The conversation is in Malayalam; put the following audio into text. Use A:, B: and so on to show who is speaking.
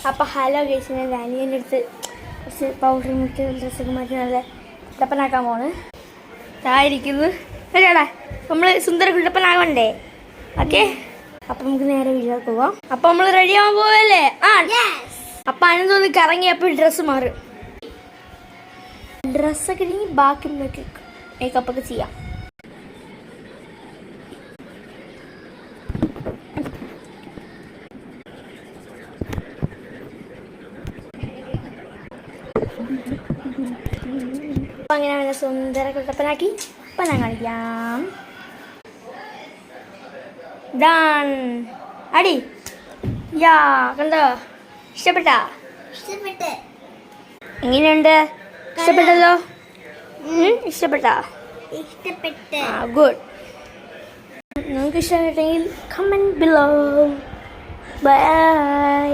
A: അപ്പോൾ ഹലോ ഗൈസ്, ഞാൻ അനിയൻ്റെ അടുത്ത് കുറച്ച് പൗഡർ മുട്ടി ഡ്രസ്സൊക്കെ മാറ്റി നല്ല കുട്ടപ്പനാക്കാൻ പോണ്. ഇതായിരിക്കുന്നു അല്ലേടാ, നമ്മൾ സുന്ദര കുട്ടപ്പനാകണ്ടേ? ഓക്കെ, അപ്പം നമുക്ക് നേരെ വീട്ടിലേക്ക് പോവാം. അപ്പം നമ്മൾ റെഡി ആവാൻ പോവല്ലേ? ആ, അപ്പം അതിനൊന്ന് കറങ്ങിയപ്പോൾ ഡ്രസ്സ് മാറും. ഡ്രസ്സൊക്കെ ഇനി ബാക്കി മേക്കപ്പൊക്കെ ചെയ്യാം. അപ്പം അങ്ങനെ അവനെ സുന്ദര കുട്ടപ്പനാക്കി അപ്പം ഞാൻ കാണിക്കാം. ഡൺ അടി യാ, കണ്ടോ? ഇഷ്ടപ്പെട്ടോ? എങ്ങനെയുണ്ട്? ഇഷ്ടപ്പെട്ടല്ലോ? ഇഷ്ടപ്പെട്ടോ? ഗുഡ്. നിങ്ങൾക്ക് ഇഷ്ടപ്പെട്ടെങ്കിൽ കമന്റ് ബിലോ. ബൈ.